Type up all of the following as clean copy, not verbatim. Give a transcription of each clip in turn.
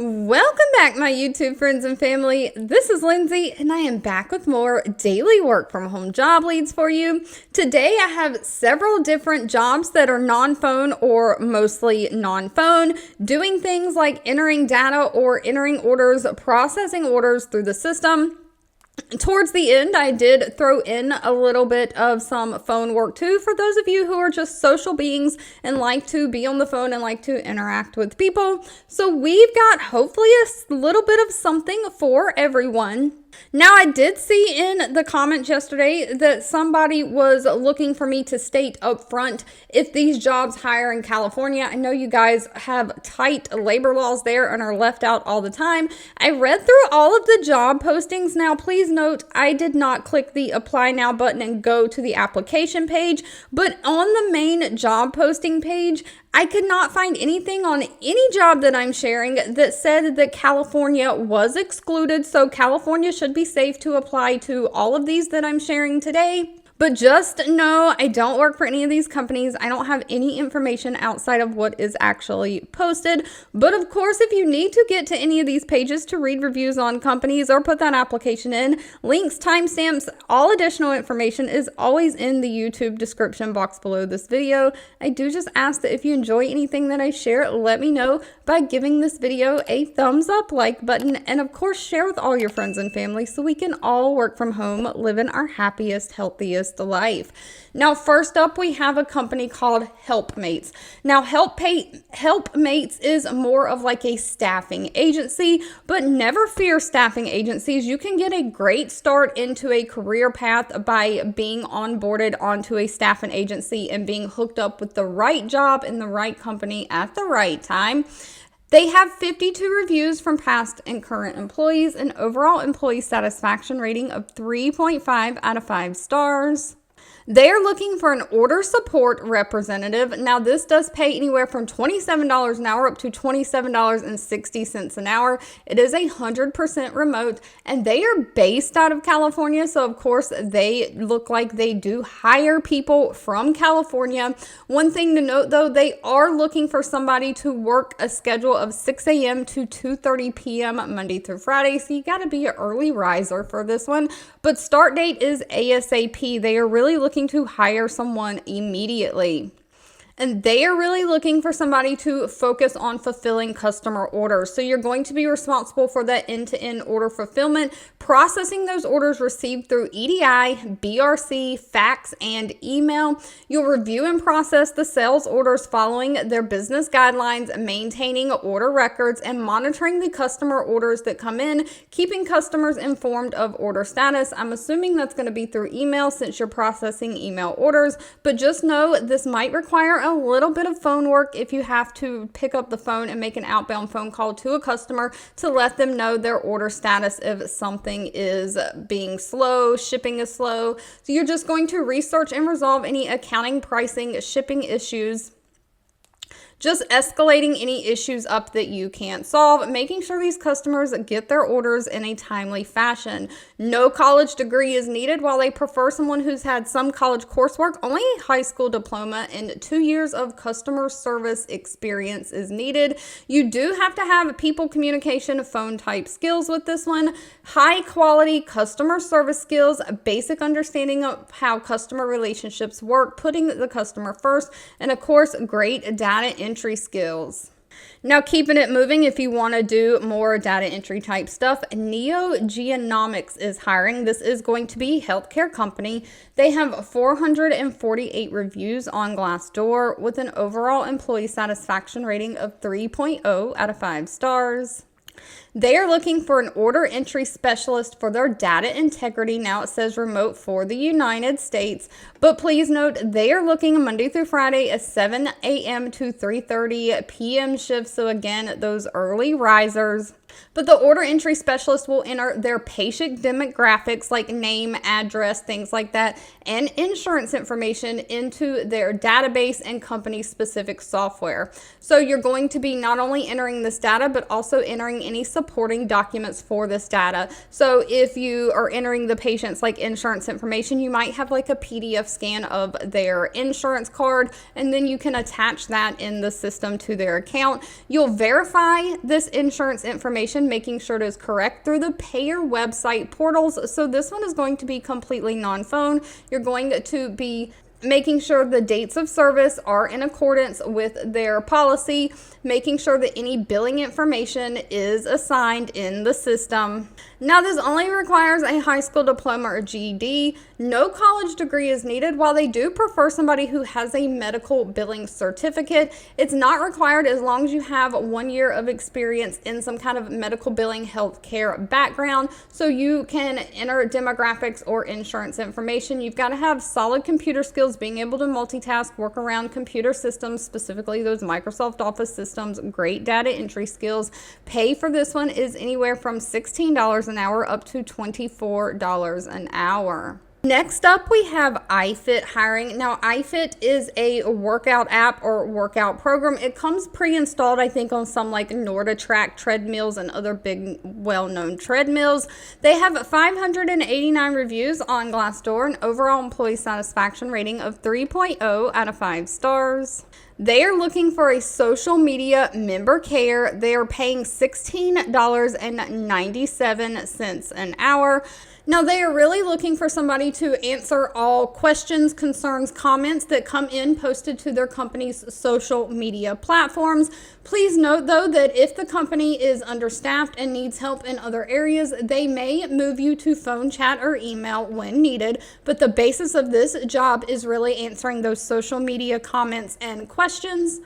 Welcome back, my YouTube friends and family. This is Lindsay, and I am back with more daily work from home job leads for you. Today, I have several different jobs that are non-phone or mostly non-phone, doing things like entering data or entering orders, processing orders through the system. Towards the end, I did throw in a little bit of some phone work too for those of you who are just social beings and like to be on the phone and like to interact with people. So we've got hopefully a little bit of something for everyone. Now, I did see in the comments yesterday that somebody was looking for me to state up front if these jobs hire in California. I know you guys have tight labor laws there and are left out all the time. I read through all of the job postings. Now, please note, I did not click the apply now button and go to the application page, but on the main job posting page, I could not find anything on any job that I'm sharing that said that California was excluded. So California should be safe to apply to all of these that I'm sharing today. But just know I don't work for any of these companies. I don't have any information outside of what is actually posted. But of course, if you need to get to any of these pages to read reviews on companies or put that application in, links, timestamps, all additional information is always in the YouTube description box below this video. I do just ask that if you enjoy anything that I share, let me know by giving this video a thumbs up, like button, and of course, share with all your friends and family so we can all work from home, living our happiest, healthiest life. Now, first up, we have a company called Helpmates. Now, Helpmates is more of like a staffing agency, but never fear staffing agencies. You can get a great start into a career path by being onboarded onto a staffing agency and being hooked up with the right job in the right company at the right time. They have 52 reviews from past and current employees, an overall employee satisfaction rating of 3.5 out of 5 stars. They are looking for an order support representative. Now, this does pay anywhere from $27 an hour up to $27.60 an hour. It is 100% remote, and they are based out of California. So, of course, they look like they do hire people from California. One thing to note, though, they are looking for somebody to work a schedule of 6 a.m. to 2:30 p.m. Monday through Friday. So, you got to be an early riser for this one. But start date is ASAP. They are really looking to hire someone immediately. And they are really looking for somebody to focus on fulfilling customer orders. So you're going to be responsible for that end-to-end order fulfillment, processing those orders received through EDI, BRC, fax, and email. You'll review and process the sales orders following their business guidelines, maintaining order records, and monitoring the customer orders that come in, keeping customers informed of order status. I'm assuming that's going to be through email since you're processing email orders, but just know this might require a little bit of phone work if you have to pick up the phone and make an outbound phone call to a customer to let them know their order status if something is being slow, shipping is slow. So you're just going to research and resolve any accounting, pricing, shipping issues. Just escalating any issues up that you can't solve, making sure these customers get their orders in a timely fashion. No college degree is needed. While they prefer someone who's had some college coursework, only a high school diploma and 2 years of customer service experience is needed. You do have to have people communication, phone type skills with this one, high quality customer service skills, a basic understanding of how customer relationships work, putting the customer first, and of course, great data entry skills. Now, keeping it moving, if you want to do more data entry type stuff, NeoGenomics is hiring. This is going to be a healthcare company. They have 448 reviews on Glassdoor with an overall employee satisfaction rating of 3.0 out of 5 stars. They are looking for an order entry specialist for their data integrity. Now it says remote for the United States, but please note they are looking Monday through Friday at 7 a.m. to 3:30 p.m. shifts. So again, those early risers. But the order entry specialist will enter their patient demographics like name, address, things like that, and insurance information into their database and company specific software. So you're going to be not only entering this data, but also entering any supporting documents for this data. So if you are entering the patient's like insurance information, you might have like a PDF scan of their insurance card, and then you can attach that in the system to their account. You'll verify this insurance information, making sure it is correct through the payer website portals. So this one is going to be completely non-phone. You're going to be making sure the dates of service are in accordance with their policy, making sure that any billing information is assigned in the system. Now, this only requires a high school diploma or GED. No college degree is needed. While they do prefer somebody who has a medical billing certificate, it's not required as long as you have 1 year of experience in some kind of medical billing healthcare background. So you can enter demographics or insurance information. You've got to have solid computer skills, being able to multitask, work around computer systems, specifically those Microsoft Office systems, great data entry skills. Pay for this one is anywhere from $16 an hour up to $24 an hour. Next up, we have iFit hiring. Now, iFit is a workout app or workout program. It comes pre-installed, I think, on some like NordicTrack treadmills and other big, well-known treadmills. They have 589 reviews on Glassdoor, an overall employee satisfaction rating of 3.0 out of 5 stars. They are looking for a social media member care. They are paying $16.97 an hour. Now, they are really looking for somebody to answer all questions, concerns, comments that come in posted to their company's social media platforms. Please note, though, that if the company is understaffed and needs help in other areas, they may move you to phone chat or email when needed. But the basis of this job is really answering those social media comments and questions.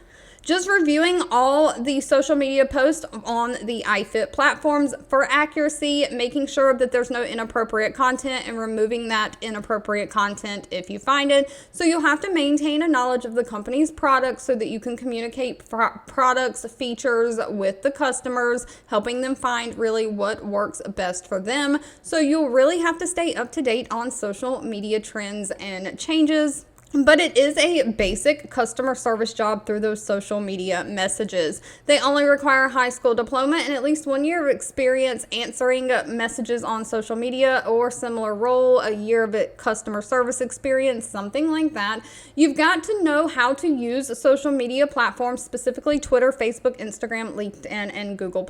Just reviewing all the social media posts on the iFit platforms for accuracy, making sure that there's no inappropriate content and removing that inappropriate content if you find it. So you'll have to maintain a knowledge of the company's products so that you can communicate products, features with the customers, helping them find really what works best for them. So you'll really have to stay up to date on social media trends and changes. But it is a basic customer service job through those social media messages. They only require a high school diploma and at least 1 year of experience answering messages on social media or similar role, a year of customer service experience, something like that. You've got to know how to use social media platforms, specifically Twitter, Facebook, Instagram, LinkedIn, and Google+.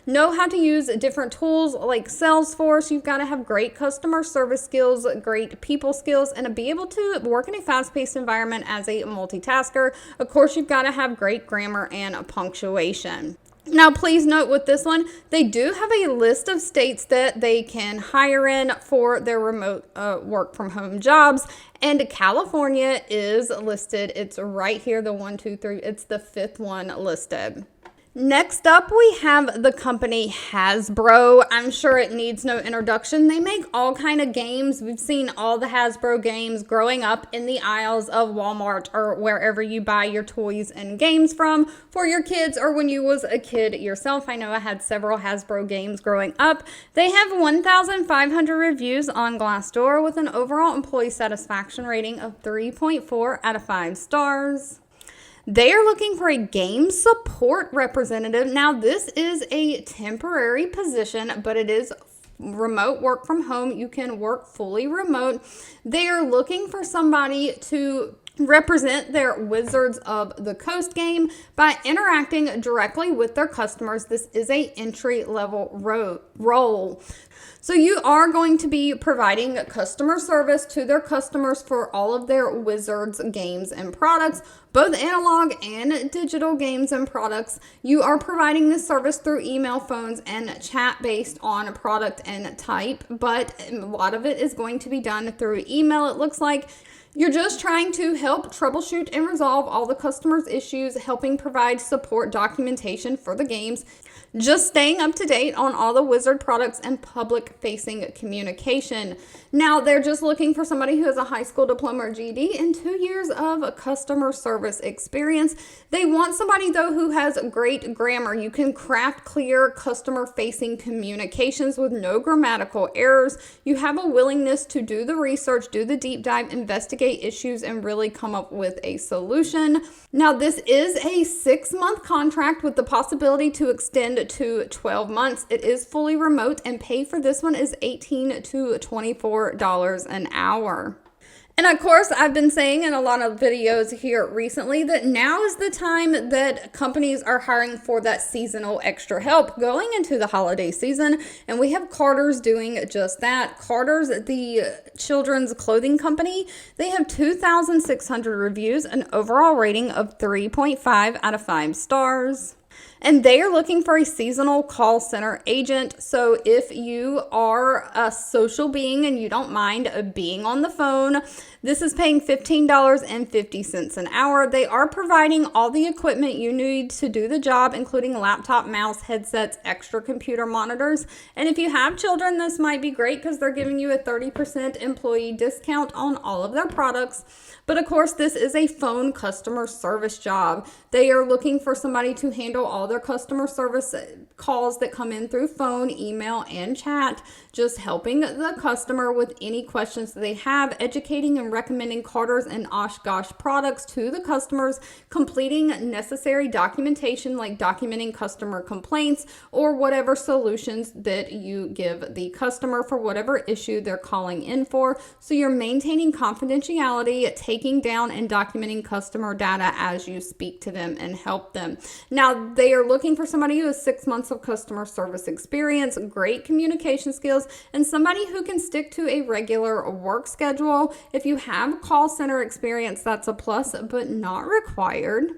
Know how to use different tools like Salesforce. You've got to have great customer service skills, great people skills, and to be able to work in a fast-paced environment as a multitasker. Of course, you've got to have great grammar and punctuation. Now, please note with this one, they do have a list of states that they can hire in for their remote work from home jobs. And California is listed. It's right here, the 1, 2, 3. It's the 5th one listed. Next up, we have the company Hasbro. I'm sure it needs no introduction. They make all kind of games. We've seen all the Hasbro games growing up in the aisles of Walmart or wherever you buy your toys and games from for your kids or when you was a kid yourself. I know I had several Hasbro games growing up. They have 1,500 reviews on Glassdoor with an overall employee satisfaction rating of 3.4 out of 5 stars. They are looking for a game support representative. Now, this is a temporary position, but it is remote work from home. You can work fully remote. They are looking for somebody to represent their Wizards of the Coast game by interacting directly with their customers. This is a entry-level role. So you are going to be providing customer service to their customers for all of their Wizards games and products, both analog and digital games and products. You are providing this service through email, phones, and chat based on product and type, but a lot of it is going to be done through email, it looks like. You're just trying to help troubleshoot and resolve all the customers' issues, helping provide support documentation for the games, just staying up to date on all the Wizard products and public-facing communication. Now, they're just looking for somebody who has a high school diploma or GED and 2 years of customer service experience. They want somebody, though, who has great grammar. You can craft clear customer-facing communications with no grammatical errors. You have a willingness to do the research, do the deep dive, investigate issues, and really come up with a solution. Now, this is a 6-month contract with the possibility to extend to 12 months. It is fully remote, and pay for this one is $18 to $24 an hour. And of course, I've been saying in a lot of videos here recently that now is the time that companies are hiring for that seasonal extra help going into the holiday season. And we have Carter's doing just that. Carter's, the children's clothing company, they have 2,600 reviews, an overall rating of 3.5 out of 5 stars. And they are looking for a seasonal call center agent. So if you are a social being and you don't mind being on the phone, this is paying $15.50 an hour. They are providing all the equipment you need to do the job, including laptop, mouse, headsets, extra computer monitors. And if you have children, this might be great because they're giving you a 30% employee discount on all of their products. But of course, this is a phone customer service job. They are looking for somebody to handle all their customer service calls that come in through phone, email, and chat, just helping the customer with any questions that they have, educating and recommending Carter's and Oshkosh products to the customers, completing necessary documentation like documenting customer complaints or whatever solutions that you give the customer for whatever issue they're calling in for. So you're maintaining confidentiality, taking down and documenting customer data as you speak to them and help them. Now, they are looking for somebody who has 6 months of customer service experience, great communication skills, and somebody who can stick to a regular work schedule. If you have call center experience, that's a plus, but not required.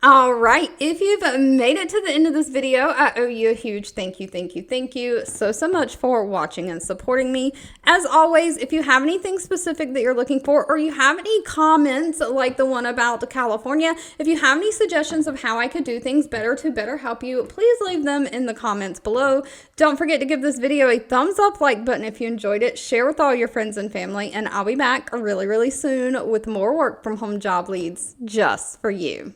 All right, if you've made it to the end of this video, I owe you a huge thank you so much for watching and supporting me. As always, if you have anything specific that you're looking for, or you have any comments like the one about California, if you have any suggestions of how I could do things better to better help you, please leave them in the comments below. Don't forget to give this video a thumbs up like button if you enjoyed it, share with all your friends and family, and I'll be back really soon with more work from home job leads just for you.